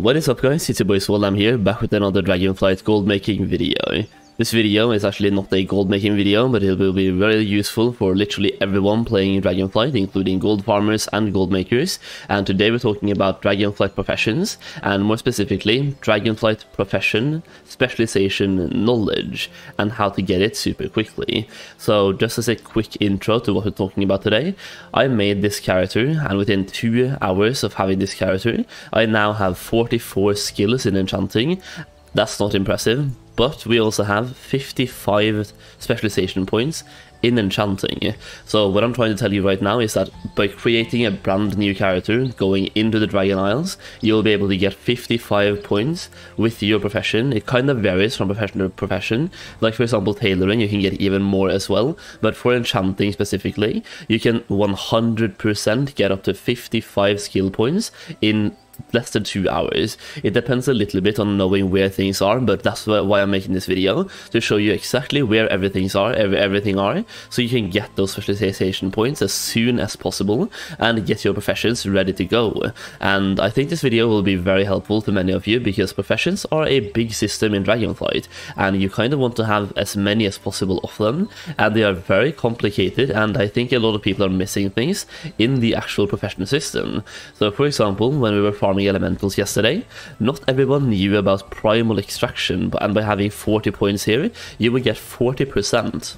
What is up guys, it's your boy Swell. I'm here back with another Dragonflight gold making video. This video is actually not a gold making video, but it will be very useful for literally everyone playing Dragonflight, including gold farmers and gold makers. And today we're talking about Dragonflight professions, and more specifically Dragonflight profession specialization knowledge and how to get it super quickly. So just as a quick intro to what we're talking about today, I made this character, and within 2 hours of having this character I now have 44 skills in enchanting. That's not impressive, but we also have 55 specialization points in enchanting. So what I'm trying to tell you right now is that by creating a brand new character going into the Dragon Isles, you'll be able to get 55 points with your profession. It kind of varies from profession to profession. Like for example tailoring, you can get even more as well, but for enchanting specifically, you can 100% get up to 55 skill points in less than 2 hours. It depends a little bit on knowing where things are, but that's why I'm making this video, to show you exactly where everything are, so you can get those specialization points as soon as possible and get your professions ready to go. And I think this video will be very helpful to many of you, because professions are a big system in Dragonflight and you kind of want to have as many as possible of them, and they are very complicated, and I think a lot of people are missing things in the actual profession system. So for example, when we were farming elementals yesterday, not everyone knew about primal extraction, and by having 40 points here, you will get 40%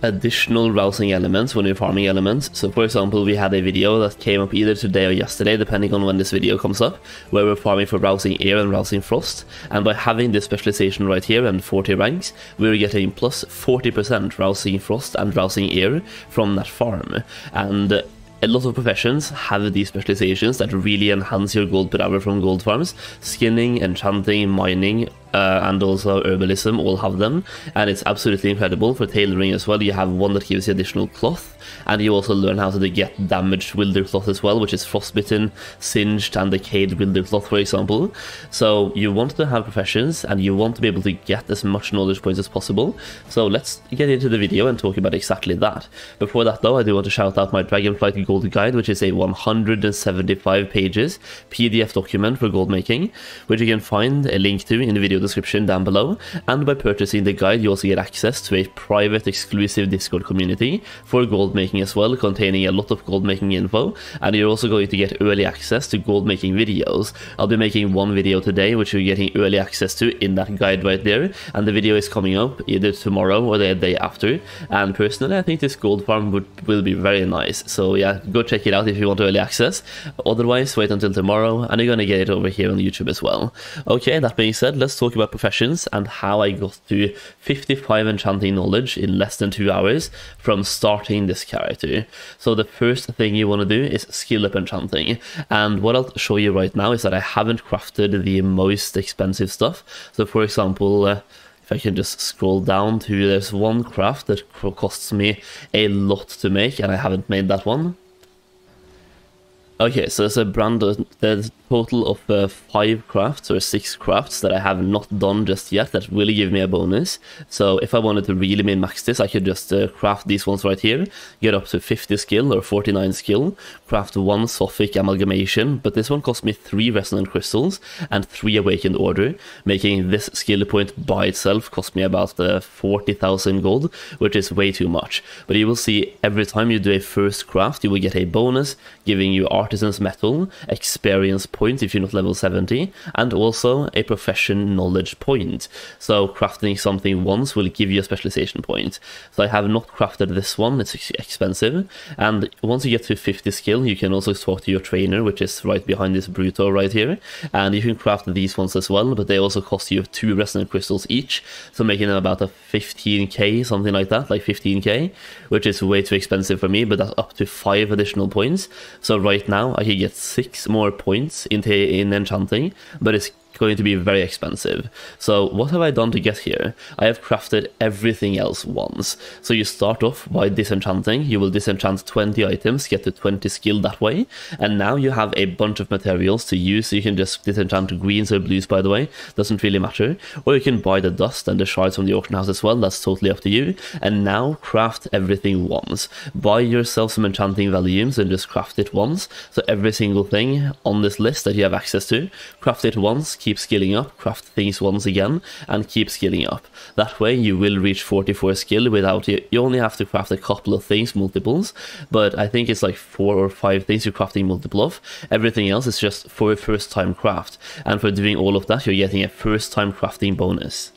additional rousing elements when you're farming elements. So for example, we had a video that came up either today or yesterday, depending on when this video comes up, where we're farming for rousing air and rousing frost, and by having this specialization right here and 40 ranks, we're getting plus 40% rousing frost and rousing air from that farm. And a lot of professions have these specializations that really enhance your gold per hour from gold farms. Skinning, enchanting, mining, and also herbalism all have them, and it's absolutely incredible. For tailoring as well, you have one that gives you additional cloth, and you also learn how to get damaged wilder cloth as well, which is frostbitten, singed, and decayed wilder cloth, for example. So you want to have professions, and you want to be able to get as much knowledge points as possible. So let's get into the video and talk about exactly that. Before that though, I do want to shout out my Dragonflight Gold Guide, which is a 175 pages PDF document for gold making, which you can find a link to in the video description down below. And by purchasing the guide, you also get access to a private exclusive Discord community for gold making as well, containing a lot of gold making info, and you're also going to get early access to gold making videos. I'll be making one video today which you're getting early access to in that guide right there, and the video is coming up either tomorrow or the day after. And personally, I think this gold farm will be very nice, so yeah, go check it out if you want early access. Otherwise, wait until tomorrow and you're gonna get it over here on YouTube as well. Okay, that being said, let's talk about professions and how I got to 55 enchanting knowledge in less than 2 hours from starting this character. So the first thing you want to do is skill up enchanting, and what I'll show you right now is that I haven't crafted the most expensive stuff. So for example, if I can just scroll down to, there's one craft that costs me a lot to make, and I haven't made that one. Okay, so there's a total of 5 crafts or 6 crafts that I have not done just yet that will give me a bonus. So if I wanted to really min-max this, I could just craft these ones right here, get up to 50 skill or 49 skill, craft 1 Sophic amalgamation, but this one cost me 3 resonant crystals and 3 awakened order, making this skill point by itself cost me about 40,000 gold, which is way too much. But you will see every time you do a first craft, you will get a bonus, giving you artisan's metal, experience point if you're not level 70, and also a profession knowledge point. So crafting something once will give you a specialization point. So I have not crafted this one, it's expensive. And once you get to 50 skill, you can also talk to your trainer, which is right behind this Bruto right here, and you can craft these ones as well, but they also cost you 2 resonant crystals each, so making them about a 15k, something like that, like 15k, which is way too expensive for me, but that's up to 5 additional points. So right now I can get 6 more points in enchanting, but it's going to be very expensive. So what have I done to get here? I have crafted everything else once. So you start off by disenchanting. You will disenchant 20 items, get to 20 skill that way, and now you have a bunch of materials to use. So you can just disenchant greens or blues, by the way, doesn't really matter, or you can buy the dust and the shards from the auction house as well. That's totally up to you. And now craft everything once. Buy yourself some enchanting volumes and just craft it once. So every single thing on this list that you have access to, craft it once, keep skilling up, craft things once again, and keep skilling up. That way you will reach 44 skill without you only have to craft a couple of things, multiples, but I think it's like 4 or 5 things you're crafting multiple of. Everything else is just for a first time craft, and for doing all of that you're getting a first time crafting bonus.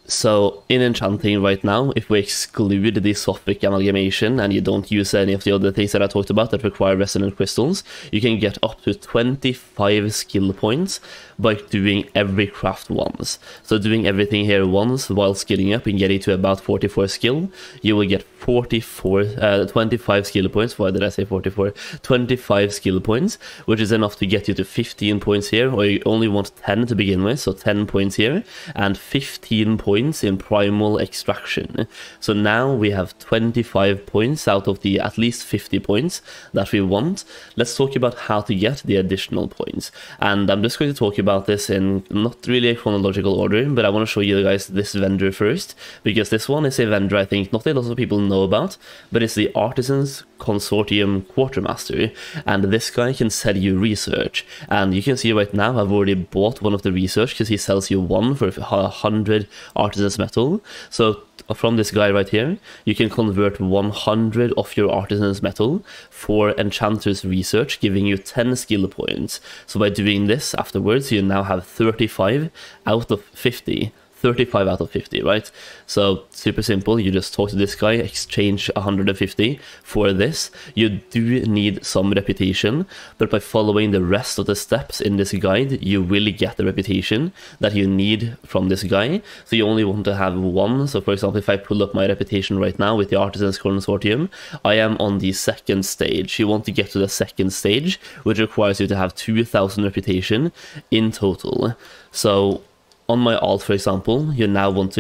So in enchanting right now, if we exclude the Sophic amalgamation and you don't use any of the other things that I talked about that require resonant crystals, you can get up to 25 skill points by doing every craft once. So doing everything here once while skilling up and getting to about 44 skill, you will get 25 skill points. Why did I say 44? 25 skill points, which is enough to get you to 15 points here, or you only want 10 to begin with, so 10 points here, and 15 points in primal extraction. So now we have 25 points out of the at least 50 points that we want. Let's talk about how to get the additional points. And I'm just going to talk about this in not really a chronological order, but I want to show you guys this vendor first, because this one is a vendor I think not a lot of people know about, but it's the Artisans Consortium Quartermaster, and this guy can sell you research. And you can see right now I've already bought one of the research because he sells you one for 100 Artisans metal. So from this guy right here, you can convert 100 of your Artisans metal for Enchanter's research, giving you 10 skill points. So by doing this afterwards, you now have 35 out of 50. 35 out of 50, right? So super simple. You just talk to this guy, exchange 150 for this. You do need some reputation, but by following the rest of the steps in this guide, you will get the reputation that you need from this guy. So you only want to have one. So for example, if I pull up my reputation right now with the Artisans Consortium, I am on the second stage. You want to get to the second stage, which requires you to have 2,000 reputation in total. So on my alt, for example, you want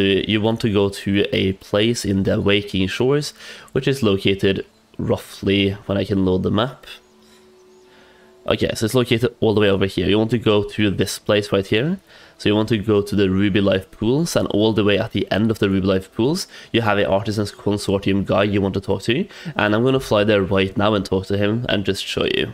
to go to a place in the Waking Shores, which is located roughly, when I can load the map. Okay, so it's located all the way over here. You want to go to this place right here. So you want to go to the Ruby Life Pools, and all the way at the end of the Ruby Life Pools, you have a Artisans Consortium guy you want to talk to. And I'm going to fly there right now and talk to him and just show you.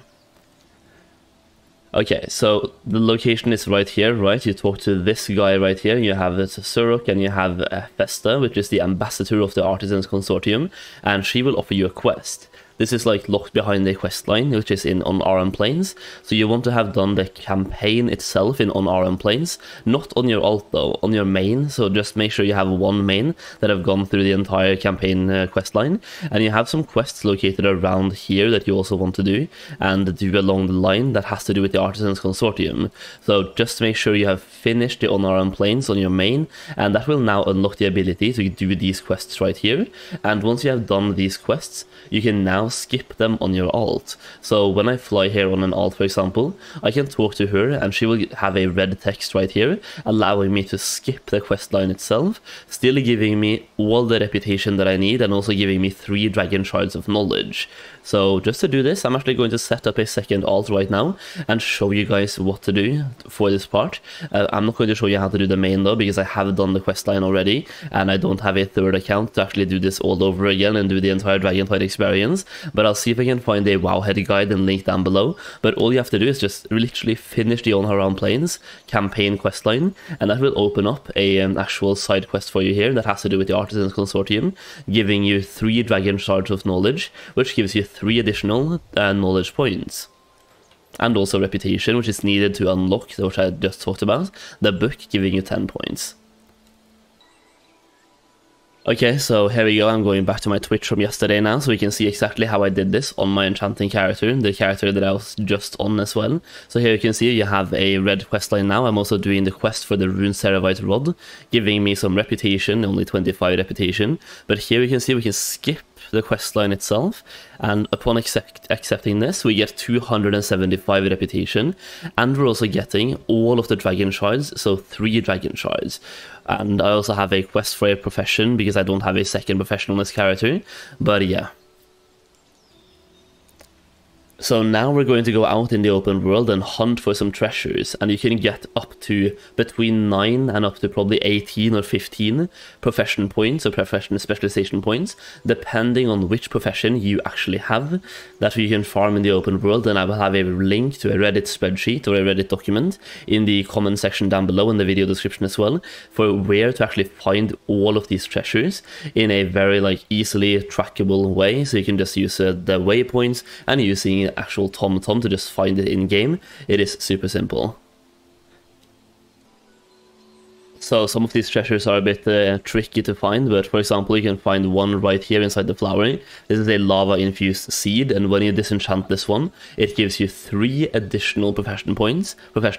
Okay, so the location is right here, right? You talk to this guy right here. You have Suruk and you have Festa, which is the ambassador of the Artisans Consortium, and she will offer you a quest. This is like locked behind the quest line, which is on RM Plains. So you want to have done the campaign itself on RM Plains, not on your alt though, on your main. So just make sure you have one main that have gone through the entire campaign quest line. And you have some quests located around here that you also want to do and do along the line that has to do with the Artisans Consortium. So just make sure you have finished the on RM Plains on your main, and that will now unlock the ability to do these quests right here. And once you have done these quests, you can now skip them on your alt. So when I fly here on an alt, for example, I can talk to her and she will have a red text right here, allowing me to skip the quest line itself, still giving me all the reputation that I need and also giving me 3 dragon shards of knowledge. So just to do this, I'm actually going to set up a second alt right now and show you guys what to do for this part. I'm not going to show you how to do the main though, because I have done the quest line already and I don't have a third account to actually do this all over again and do the entire Dragonflight experience. But I'll see if I can find a Wowhead guide and link down below. But all you have to do is just literally finish the On Around Plains campaign questline, and that will open up a actual side quest for you here that has to do with the Artisans Consortium, giving you 3 dragon shards of knowledge, which gives you 3 additional knowledge points. And also reputation, which is needed to unlock, which I just talked about, the book giving you 10 points. Okay, so here we go. I'm going back to my Twitch from yesterday now, so we can see exactly how I did this on my enchanting character, the character that I was just on as well. So here you can see you have a red questline now. I'm also doing the quest for the Rune Ceravite Rod, giving me some reputation, only 25 reputation. But here you can see we can skip the quest line itself, and upon accepting this, we get 275 reputation, and we're also getting all of the dragon shards, so 3 dragon shards. And I also have a quest for a profession, because I don't have a second profession on this character, but yeah. So now we're going to go out in the open world and hunt for some treasures, and you can get up to between 9 and up to probably 18 or 15 profession points or profession specialization points, depending on which profession you actually have, that you can farm in the open world. And I will have a link to a Reddit spreadsheet or a Reddit document in the comment section down below in the video description as well, for where to actually find all of these treasures in a very easily trackable way. So you can just use the waypoints and using actual TomTom to just find it in game. It is super simple. So some of these treasures are a bit tricky to find, but for example, you can find one right here inside the flower. This is a lava-infused seed, and when you disenchant this one, it gives you 3 additional professional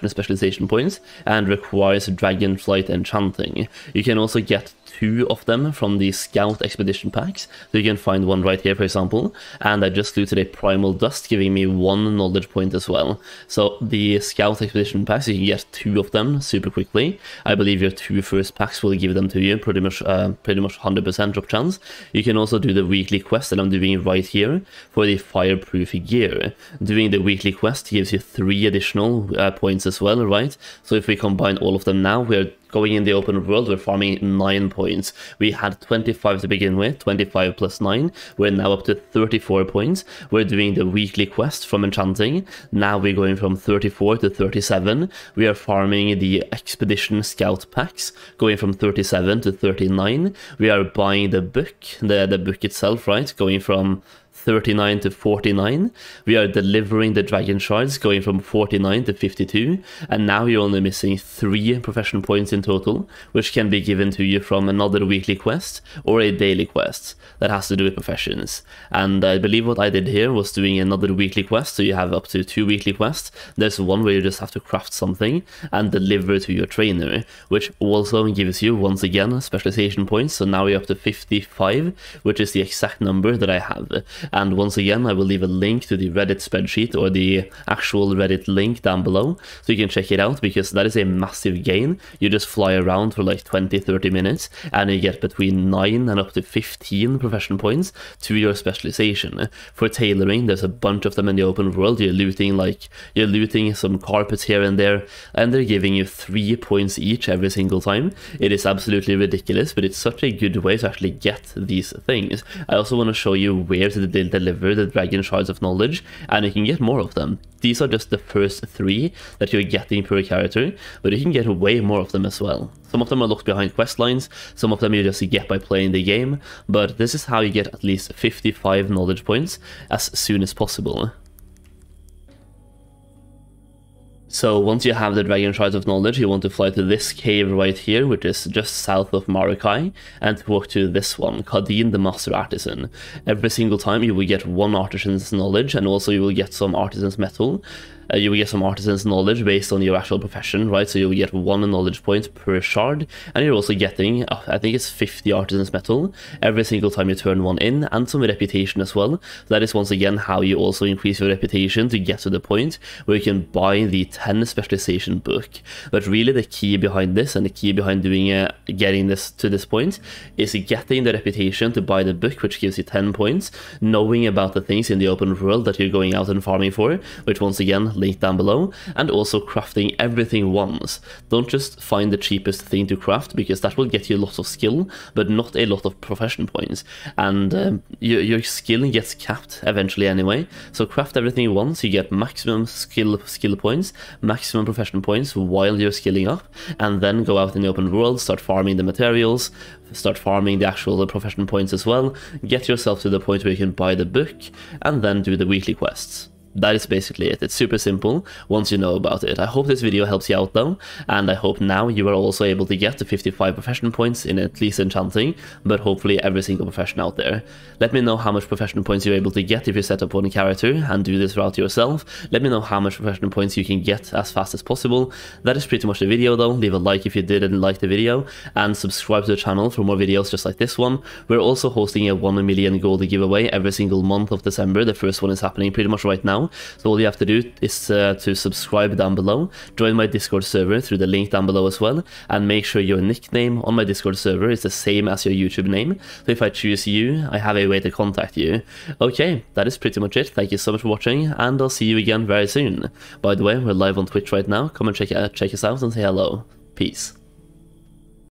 specialization points, and requires Dragonflight enchanting. You can also get 2 of them from the Scout Expedition packs, so you can find one right here, for example, and I just looted a Primal Dust, giving me 1 knowledge point as well. So the Scout Expedition packs, you can get 2 of them super quickly. I believe your 2 first packs will give them to you, pretty much 100% drop chance. You can also do the weekly quest that I'm doing right here for the fireproof gear. Doing the weekly quest gives you 3 additional points as well, right? So if we combine all of them now, we're going in the open world, we're farming 9 points. We had 25 to begin with, 25 plus 9. We're now up to 34 points. We're doing the weekly quest from enchanting. Now we're going from 34 to 37. We are farming the Expedition Scout packs, going from 37 to 39. We are buying the book, the book itself, right? Going from 39 to 49. We are delivering the dragon shards, going from 49 to 52, and now you're only missing 3 profession points in total, which can be given to you from another weekly quest or a daily quest that has to do with professions. And I believe what I did here was doing another weekly quest, so you have up to 2 weekly quests. There's one where you just have to craft something and deliver to your trainer, which also gives you, once again, specialization points. So now you're up to 55, which is the exact number that I have. And once again, I will leave a link to the Reddit spreadsheet or the actual Reddit link down below, so you can check it out, because that is a massive gain. You just fly around for 20-30 minutes, and you get between 9 and up to 15 profession points to your specialization. For tailoring, there's a bunch of them in the open world. You're looting some carpets here and there, and they're giving you 3 points each every single time. It is absolutely ridiculous, but it's such a good way to actually get these things. I also want to show you where to deliver the dragon shards of knowledge, and you can get more of them. These are just the first 3 that you're getting per character, but you can get way more of them as well. Some of them are locked behind quest lines, some of them you just get by playing the game, but this is how you get at least 55 knowledge points as soon as possible. So once you have the Dragon Shards of Knowledge, you want to fly to this cave right here, which is just south of Marukai, and to walk to this one, Kadin the Master Artisan. Every single time you will get 1 Artisan's Knowledge, and also you will get some Artisan's Metal. You will get some Artisan's Knowledge based on your actual profession, right? So you will get 1 knowledge point per shard, and you're also getting, I think it's 50 Artisan's Metal every single time you turn 1 in, and some reputation as well. That is once again how you also increase your reputation to get to the point where you can buy the 10 specialization book. But really the key behind this, and the key behind doing getting this to this point, is getting the reputation to buy the book, which gives you 10 points, knowing about the things in the open world that you're going out and farming for, which once again, link down below, and also crafting everything once. Don't just find the cheapest thing to craft, because that will get you lots of skill, but not a lot of profession points, and your skill gets capped eventually anyway. So craft everything once, you get maximum skill points, maximum profession points while you're skilling up, and then go out in the open world, start farming the materials, start farming the actual profession points as well, get yourself to the point where you can buy the book, and then do the weekly quests. that is basically it. It's super simple once you know about it. I hope this video helps you out though, and I hope now you are also able to get to 55 profession points in at least enchanting, but hopefully every single profession out there. Let me know how much profession points you're able to get if you set up one character and do this route yourself. Let me know how much profession points you can get as fast as possible. That is pretty much the video though. Leave a like if you did and like the video, and subscribe to the channel for more videos just like this one. We're also hosting a 1 million gold giveaway every single month of December. The first one is happening pretty much right now, so all you have to do is to subscribe down below, join my Discord server through the link down below as well, and make sure your nickname on my Discord server is the same as your YouTube name, so if I choose you, I have a way to contact you. Okay, that is pretty much it. Thank you so much for watching, and I'll see you again very soon. By the way, we're live on Twitch right now. Come and check us out and say hello. Peace.